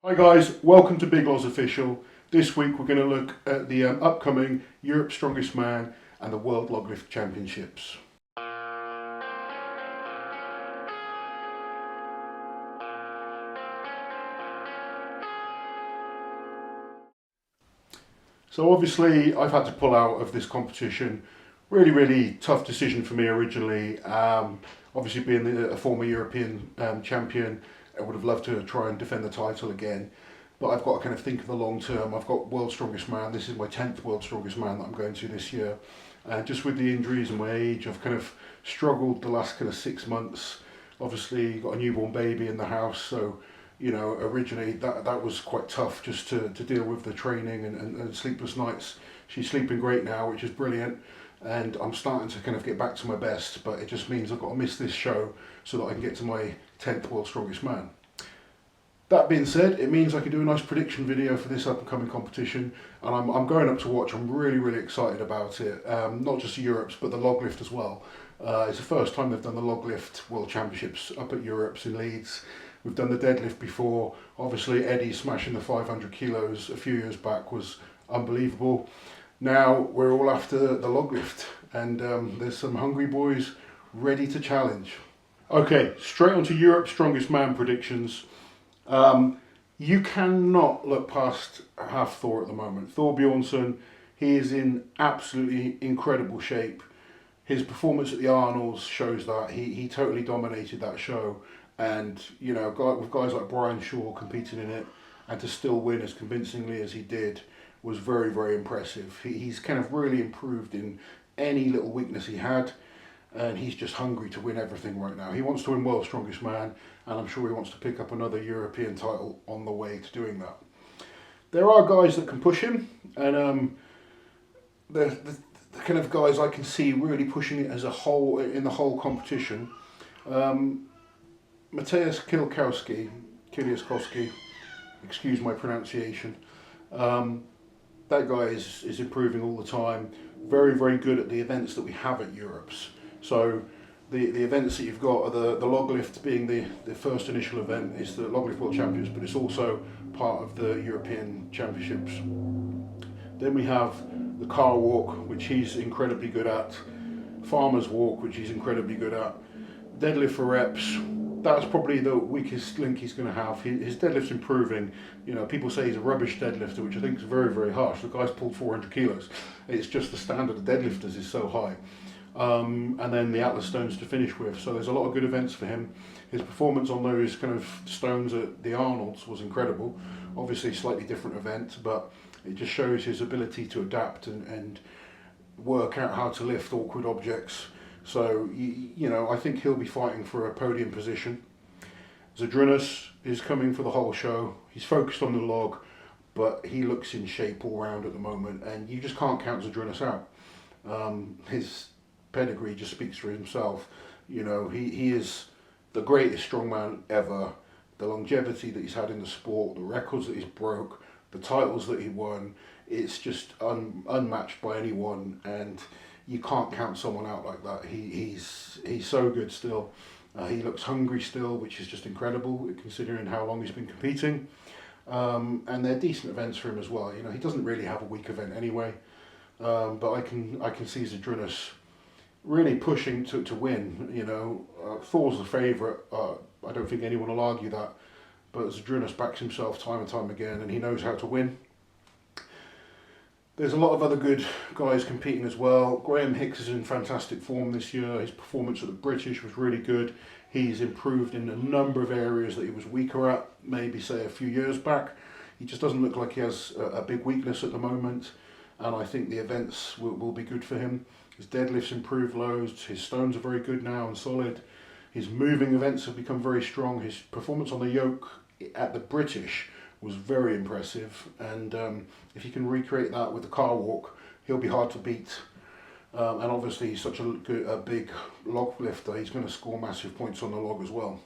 Hi guys, welcome to Big Loz Official. This week we're going to look at the upcoming Europe's Strongest Man and the World Log Lift Championships. So obviously I've had to pull out of this competition. Really tough decision for me originally. Obviously being a former European champion, I would have loved to try and defend the title again. But I've got to kind of think of the long term. I've got World's Strongest Man. This is my 10th World's Strongest Man that I'm going to this year. And just with the injuries and my age, I've kind of struggled the last kind of 6 months. Obviously got a newborn baby in the house, so you know, originally that was quite tough just to deal with the training and sleepless nights. She's sleeping great now, which is brilliant, and I'm starting to kind of get back to my best, but it just means I've got to miss this show so that I can get to my 10th World's Strongest Man. That being said, it means I can do a nice prediction video for this up-and-coming competition, and I'm going up to watch. I'm really excited about it, not just Europe's, but the log lift as well. It's the first time they've done the log lift World Championships up at Europe's in Leeds. We've done the deadlift before. Obviously Eddie smashing the 500 kilos a few years back was unbelievable. Now we're all after the log lift, and there's some hungry boys ready to challenge. Okay, straight on to Europe's Strongest Man predictions. You cannot look past half Thor at the moment. Thor Bjornsson, he is in absolutely incredible shape. His performance at the Arnold's shows that. He totally dominated that show. And, you know, with guys like Brian Shaw competing in it, and to still win as convincingly as he did was very impressive. He's kind of really improved in any little weakness he had, and he's just hungry to win everything right now. He wants to win World's Strongest Man, and I'm sure he wants to pick up another European title on the way to doing that. There are guys that can push him, and the kind of guys I can see really pushing it as a whole in the whole competition. Mateusz Kiliakowski, excuse my pronunciation. That guy is improving all the time. Very good at the events that we have at Europe's. So the events that you've got are the log lift being the first initial event is the log lift World Champions, but it's also part of the European Championships. Then we have the car walk, which he's incredibly good at. Farmer's walk, which he's incredibly good at. Deadlift for reps. That's probably the weakest link he's going to have. His deadlift's improving. You know, people say he's a rubbish deadlifter, which I think is very harsh. The guy's pulled 400 kilos. It's just the standard of deadlifters is so high. And then the Atlas stones to finish with. So there's a lot of good events for him. His performance on those kind of stones at the Arnold's was incredible. Obviously a slightly different event, but it just shows his ability to adapt and work out how to lift awkward objects. So, you know, I think he'll be fighting for a podium position. Zadrunas is coming for the whole show. He's focused on the log, but he looks in shape all round at the moment, and you just can't count Zadrunas out. His pedigree just speaks for himself. You know, he is the greatest strongman ever. The longevity that he's had in the sport, the records that he's broke, the titles that he won, it's just unmatched by anyone, and you can't count someone out like that. He's so good still. He looks hungry still, which is just incredible considering how long he's been competing. And they're decent events for him as well. You know, he doesn't really have a weak event anyway. But I can see Zadrunas really pushing to win. You know, Thor's the favourite. I don't think anyone will argue that. But Zadrunas backs himself time and time again, and he knows how to win. There's a lot of other good guys competing as well. Graham Hicks is in fantastic form this year. His performance at the British was really good. He's improved in a number of areas that he was weaker at, maybe say a few years back. He just doesn't look like he has a big weakness at the moment, and I think the events will be good for him. His deadlifts improved loads. His stones are very good now and solid. His moving events have become very strong. His performance on the yoke at the British was very impressive, and if he can recreate that with the car walk, he'll be hard to beat. And obviously he's such a big log lifter, he's going to score massive points on the log as well.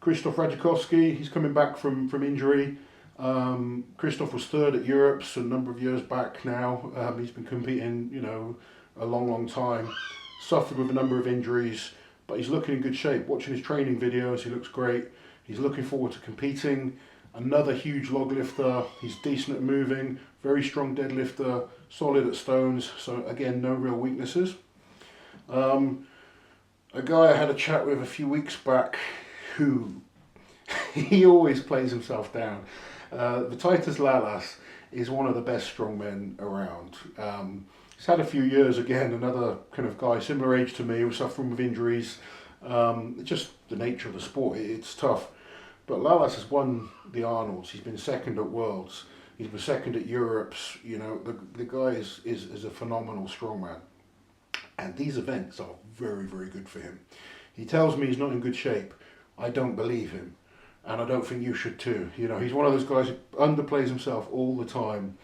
Krzysztof Radzikowski, he's coming back from injury. Krzysztof was third at Europe's a number of years back now. He's been competing, you know, a long time. Suffered with a number of injuries, but he's looking in good shape. Watching his training videos, he looks great. He's looking forward to competing. Another huge log lifter. He's decent at moving, very strong deadlifter, solid at stones. So again, no real weaknesses. A guy I had a chat with a few weeks back who he always plays himself down. Titus Lalas is one of the best strongmen around. He's had a few years, again, another kind of guy, similar age to me, who was suffering with injuries. Just the nature of the sport, it's tough. But Lalas has won the Arnolds, he's been second at Worlds, he's been second at Europes. You know, the guy is a phenomenal strongman. And these events are very, very good for him. He tells me he's not in good shape. I don't believe him. And I don't think you should too. You know, he's one of those guys who underplays himself all the time.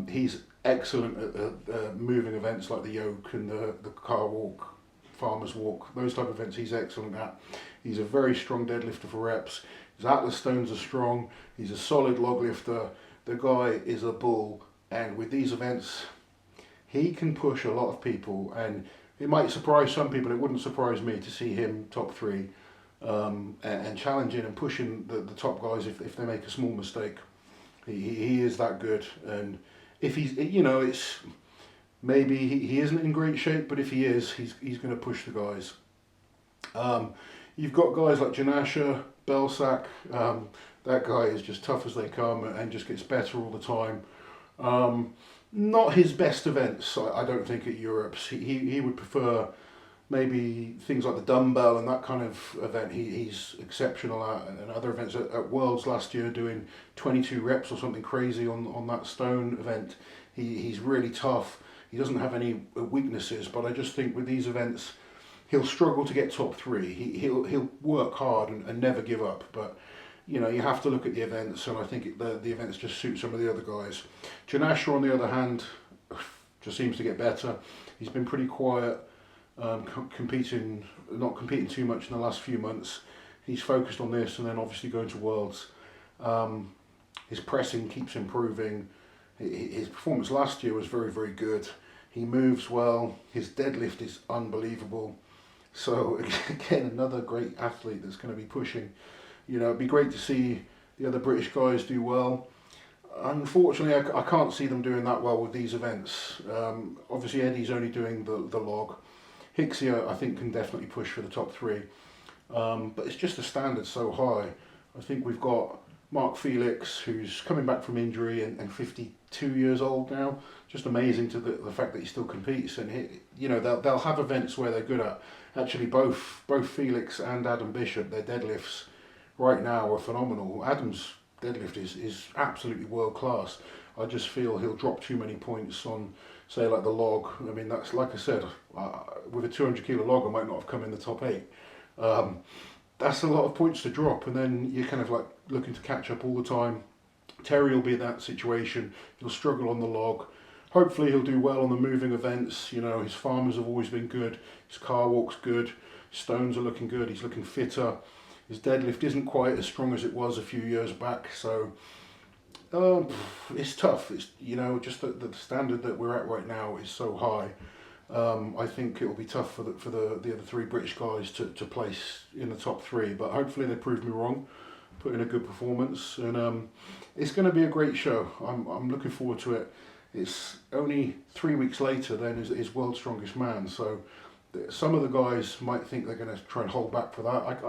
He's excellent at moving events like the yoke and the car walk, farmer's walk, those type of events he's excellent at. He's a very strong deadlifter for reps. His atlas stones are strong. He's a solid log lifter. The guy is a bull. And with these events, he can push a lot of people. And it might surprise some people. It wouldn't surprise me to see him top 3. And challenging and pushing the top guys if they make a small mistake. He is that good, and if he's, you know, it's maybe he isn't in great shape, but if he is, he's going to push the guys. You've got guys like Janasha, Belsac. That guy is just tough as they come and just gets better all the time. Not his best events, I don't think, at Europes. He would prefer maybe things like the dumbbell and that kind of event. He's exceptional at, and other events at Worlds last year doing 22 reps or something crazy on that stone event. He's really tough. He doesn't have any weaknesses, but I just think with these events he'll struggle to get top 3. He'll work hard and never give up, but you know, you have to look at the events, and I think the events just suit some of the other guys. Janasha, on the other hand, just seems to get better. He's been pretty quiet. Not competing too much in the last few months. He's focused on this, and then obviously going to Worlds. His pressing keeps improving. His performance last year was very, very good. He moves well. His deadlift is unbelievable. So again, another great athlete that's going to be pushing. You know, it'd be great to see the other British guys do well. Unfortunately, I can't see them doing that well with these events. Obviously, Eddie's only doing the log. Hicksia, I think, can definitely push for the top 3, but it's just the standard so high. I think we've got Mark Felix, who's coming back from injury and 52 years old now. Just amazing to the fact that he still competes, and you know, they'll have events where they're good at. Actually, both Felix and Adam Bishop, their deadlifts right now are phenomenal. Adam's deadlift is absolutely world class. I just feel he'll drop too many points on, say, like the log. I mean, that's, like I said, with a 200 kilo log I might not have come in the top 8. That's a lot of points to drop, and then you're kind of like looking to catch up all the time. Terry will be in that situation. He'll struggle on the log. Hopefully he'll do well on the moving events. You know, his farmers have always been good. His car walk's good. Stones are looking good. He's looking fitter. His deadlift isn't quite as strong as it was a few years back, so it's tough. It's, you know, just the standard that we're at right now is so high. I think it will be tough for the other 3 British guys to place in the top 3, but hopefully they prove me wrong, put in a good performance, and it's going to be a great show. I'm looking forward to it. It's only 3 weeks later then is World's Strongest Man, so some of the guys might think they're going to try and hold back for that.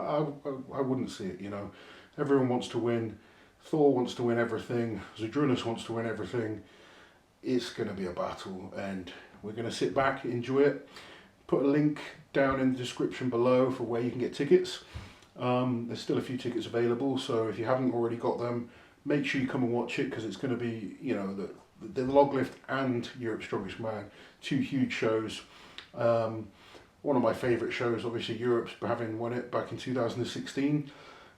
I wouldn't see it, you know. Everyone wants to win. Thor wants to win everything. Zydrunas wants to win everything. It's going to be a battle, and we're going to sit back, enjoy it. Put a link down in the description below for where you can get tickets. There's still a few tickets available, so if you haven't already got them, make sure you come and watch it, because it's going to be, you know, the log lift and Europe's Strongest Man, 2 huge shows. One of my favourite shows, obviously Europe's, having won it back in 2016,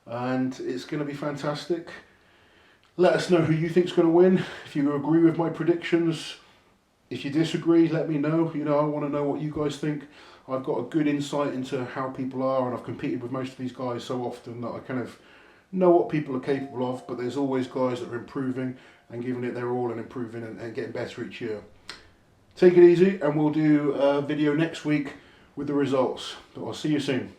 and it's going to be fantastic. Let us know who you think's going to win. If you agree with my predictions, if you disagree, let me know. You know, I want to know what you guys think. I've got a good insight into how people are, and I've competed with most of these guys so often that I kind of know what people are capable of, but there's always guys that are improving and giving it their all and improving and getting better each year. Take it easy, and we'll do a video next week with the results. But I'll see you soon.